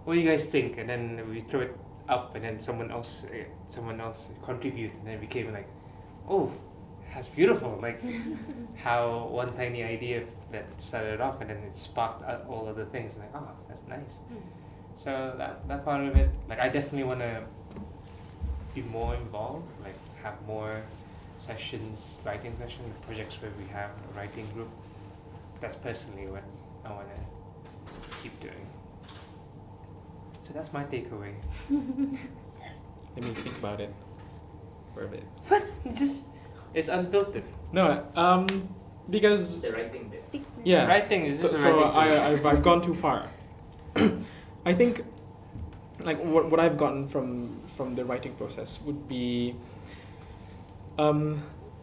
what do you guys think, and then we throw it up, and then someone else contribute, and then it became like, oh, that's beautiful. Like how one tiny idea that started off, and then it sparked all other things. Like, oh, that's nice. So that part of it, like I definitely want to be more involved, like have more sessions, writing sessions, projects where we have a writing group. That's personally what I want to keep doing. So that's my takeaway. Let me think about it for a bit. It's unfiltered. No, because The writing bit. Speak for yeah, Writing is so, just a writing I've gone too far. I think like what I've gotten from the writing process would be the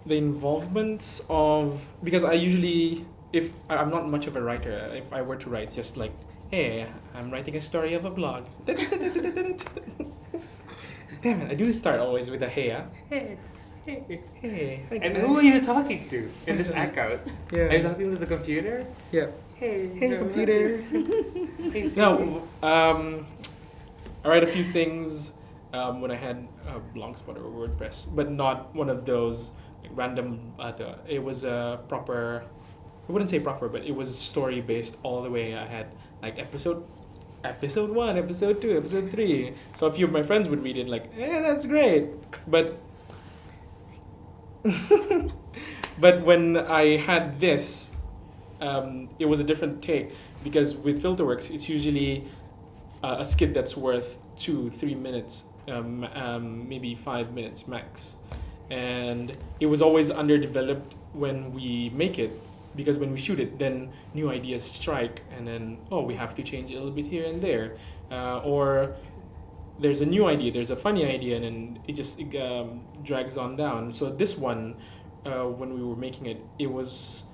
involvement of, because I usually, if I'm not much of a writer, if I were to write, it's just like, hey, I'm writing a story of a blog. Damn it, I do start always with a hey, hey, hey. And who are you talking to in this act out? Yeah. Are you talking to the computer? Yeah. Hey, Hey, computer. Hey, No, I write a few things when I had Blogspot or WordPress, but not one of those like random. It was a proper. I wouldn't say proper, but it was story based all the way. I had like episode 1, episode 2, episode 3. So a few of my friends would read it like, that's great. But but when I had this, it was a different take, because with Filterworks, it's usually a skit that's worth 2-3 minutes, maybe 5 minutes max. And it was always underdeveloped when we make it, because when we shoot it, then new ideas strike, and then, we have to change a little bit here and there. Or there's a new idea, there's a funny idea, and then it just drags on down. So this one, when we were making it, it was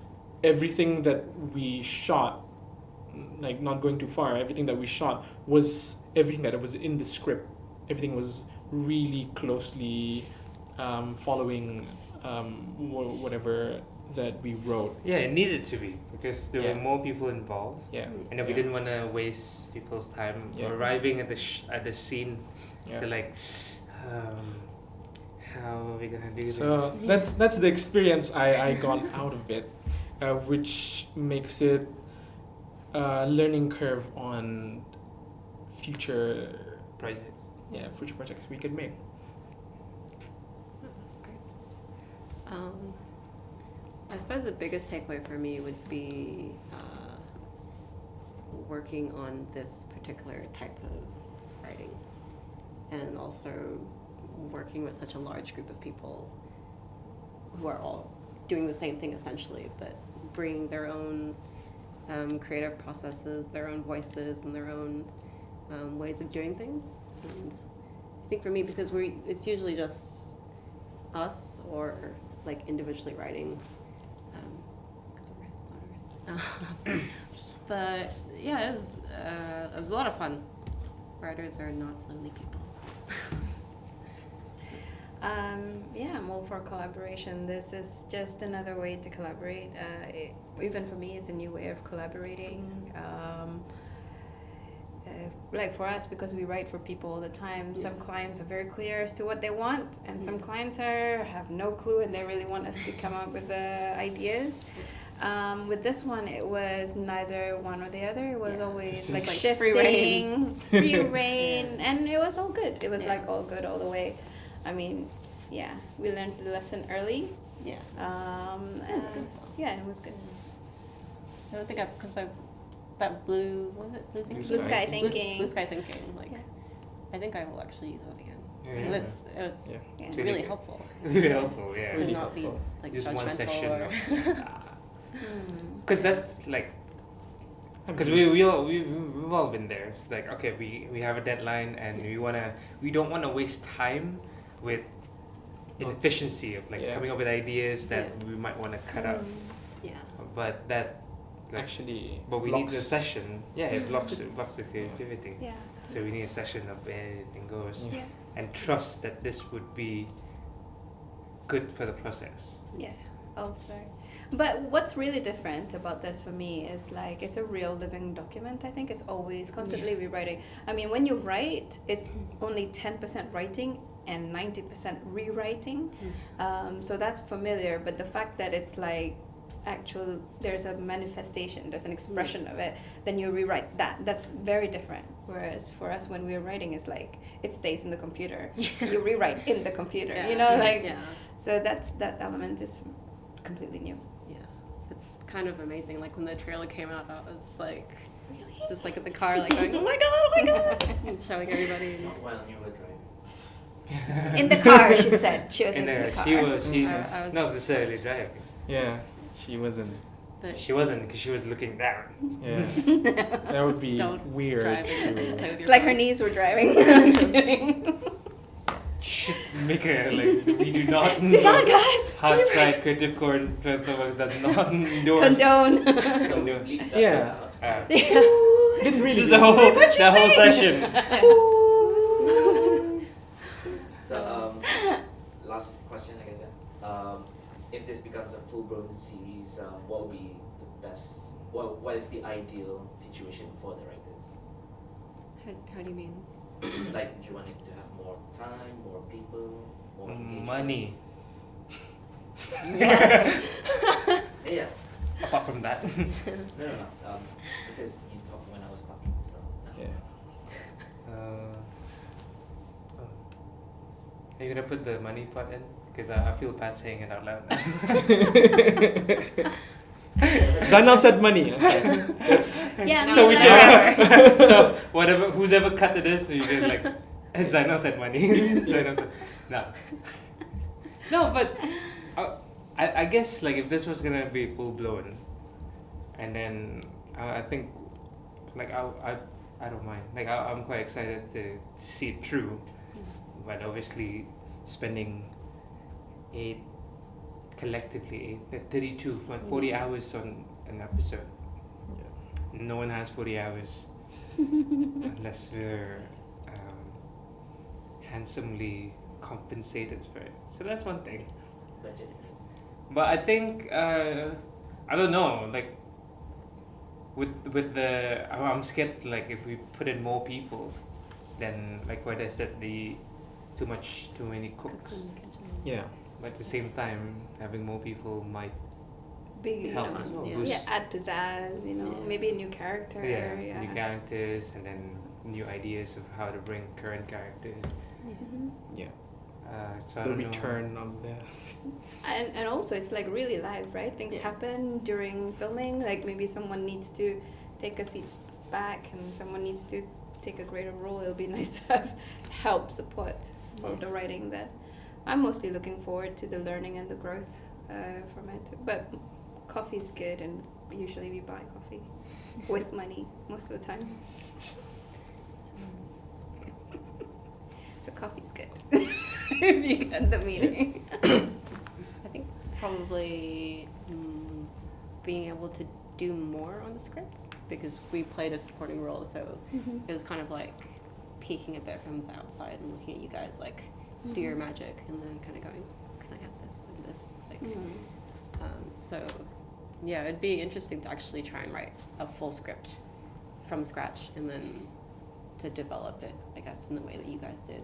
everything that we shot, like not going too far, everything that we shot was everything that was in the script. Everything was really closely following whatever that we wrote. Yeah, it needed to be, because there Yeah. were more people involved. Yeah. And we didn't want to waste people's time Yeah. arriving at the scene. Yeah. They're like, how are we gonna do So this? that's the experience I got out of it, which makes it a learning curve on future future projects we could make. That's great. I suppose the biggest takeaway for me would be working on this particular type of writing, and also working with such a large group of people who are all doing the same thing essentially, but bringing their own creative processes, their own voices, and their own ways of doing things. And I think for me, because it's usually just us or like individually writing, because we're louders. But yeah, it was a lot of fun. Writers are not lonely people. Yeah, I'm all for collaboration. This is just another way to collaborate. Even for me, it's a new way of collaborating. Like for us, because we write for people all the time, some clients are very clear as to what they want, and some clients have no clue, and they really want us to come up with the ideas. With this one, it was neither one or the other. It was always like shifting, free reign, and it was all good. It was like all good all the way. I mean, yeah, we learned the lesson early. Yeah. It was good. Yeah, it was good. I don't think that blue, what was it? Blue thinking? Blue sky thinking. Blue sky thinking. Like, Yeah. I think I will actually use that again. Yeah. It's Yeah. It's really good. helpful Really helpful, yeah. to Really not be helpful. like Just one judgmental session or. because that's like, because we've all been there. It's like, okay, we have a deadline, and we don't want to waste time with inefficiency of like Yeah. coming up with ideas that Yeah. we might want to cut out. Yeah. But that, like, Actually, but we need blocks. a session. Yeah, it blocks the creativity. Yeah. So we need a session of anything goes, Yeah. and trust that this would be good for the process. Yes, also. But what's really different about this for me is like it's a real living document. I think it's always constantly rewriting. I mean, when you write, it's only 10% writing and 90% rewriting. So that's familiar. But the fact that it's like there's a manifestation, there's an expression of it, then you rewrite that. That's very different. Whereas for us, when we're writing, it's like it stays in the computer. You rewrite in the computer. You know, like Yeah. so that element is completely new. Yeah. It's kind of amazing. Like when the trailer came out, I was like, just like at the car, like going, oh my god, and showing everybody. Not while you were driving. In the car, she said. She was in And the car. she was I was- not necessarily driving. Yeah, she wasn't. But She wasn't because she was looking down. Yeah, that would be Don't weird. drive and play To, with It's your like her phones. knees were driving. Should make a like we do not God, know guys! hard tried creative core Filterworks does not endorse. Condone. So No. bleep that Yeah. out. didn't really. Just the whole session. So last question, I guess. If this becomes a full-blown series, what would be the best? What is the ideal situation for the writers? How do you mean? Like, do you want it to have more time, more people, more engagement? Money. Yes. Yeah. Apart from that. No. Because you talked when I was talking, so. Yeah. Are you gonna put the money part in? Because I feel bad saying it out loud now. Zainal said money. Okay. That's Yeah, So we me should. neither. So whatever, who's ever cut to this, you did like. Zainal said money. Zainal said, no. No, but I guess like if this was gonna be full blown, and then I think like I don't mind. Like I'm quite excited to see it through, but obviously spending collectively 32 like 40 hours on an episode. No one has 40 hours unless we're handsomely compensated for it. So that's one thing. Budget. But I think I don't know. Like with the I'm scared. Like if we put in more people, then like what I said, too many cooks. in the kitchen. yeah. But at the same time, having more people might Big, help as well. Yeah. Boost, yeah, add pizzazz, you know, Yeah. maybe a new character. new characters, and then new ideas of how to bring current characters. Mhm. Yeah. So I The don't know. return of the. And also it's like really live, right? Things Yeah. happen during filming. Like maybe someone needs to take a seat back and someone needs to take a greater role. It'll be nice to have help, support of the writing. That I'm mostly looking forward to the learning and the growth from it. But coffee's good, and usually we buy coffee with money most of the time. So coffee's good if you get the meaning. I think probably being able to do more on the script, because we played a supporting role, so it was kind of like peeking a bit from the outside and looking at you guys like do your magic, and then kind of going, can I add this and this, like so yeah, it'd be interesting to actually try and write a full script from scratch and then to develop it, I guess, in the way that you guys did.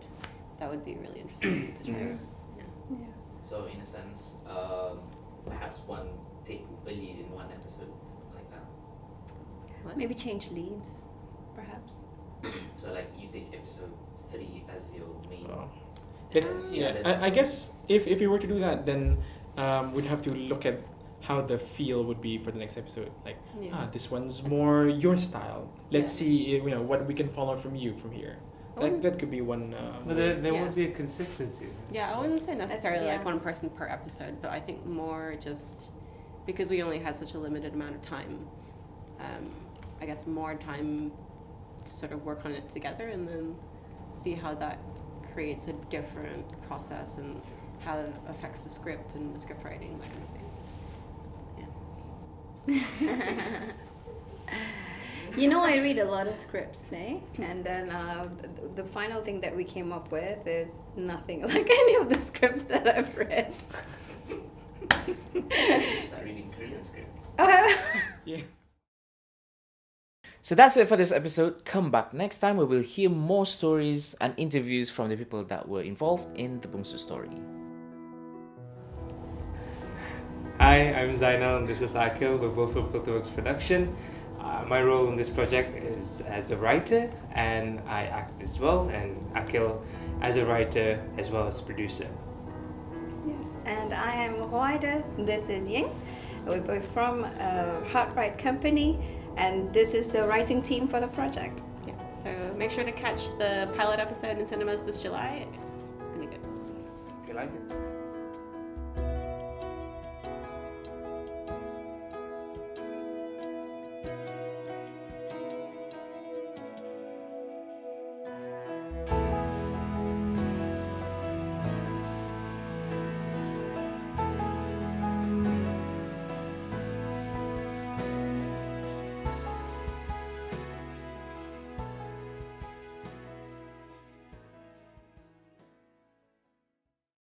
That would be really interesting to try. Yeah. So in a sense, perhaps one take a lead in one episode, something like that. What? Maybe change leads, perhaps. So like you take episode 3 as your main. Oh. and Let, then yeah, others- I guess if we were to do that, then we'd have to look at how the feel would be for the next episode. Like, Yeah. this one's more your style. Let's Yeah. see, what we can follow from you from here. That could be one. But there Yeah. won't be a consistency. Yeah, I wouldn't say necessarily yeah. like one person per episode, but I think more just because we only had such a limited amount of time. I guess more time to sort of work on it together and then see how that creates a different process and how it affects the script and the script writing, that kind of thing. You know, I read a lot of scripts, eh? And then the final thing that we came up with is nothing like any of the scripts that I've read. You should start reading Korean scripts. Yeah. So that's it for this episode. Come back next time where we'll hear more stories and interviews from the people that were involved in the Bungsu story. Hi, I'm Zainal and this is Akil. We're both from Filterworks Production. My role in this project is as a writer, and I act as well, and Akil as a writer as well as producer. Yes, and I am Huaida. This is Ying. We're both from Heartwrite Company, and this is the writing team for the project. Yeah. So make sure to catch the pilot episode in cinemas this July. It's gonna be good. You like it?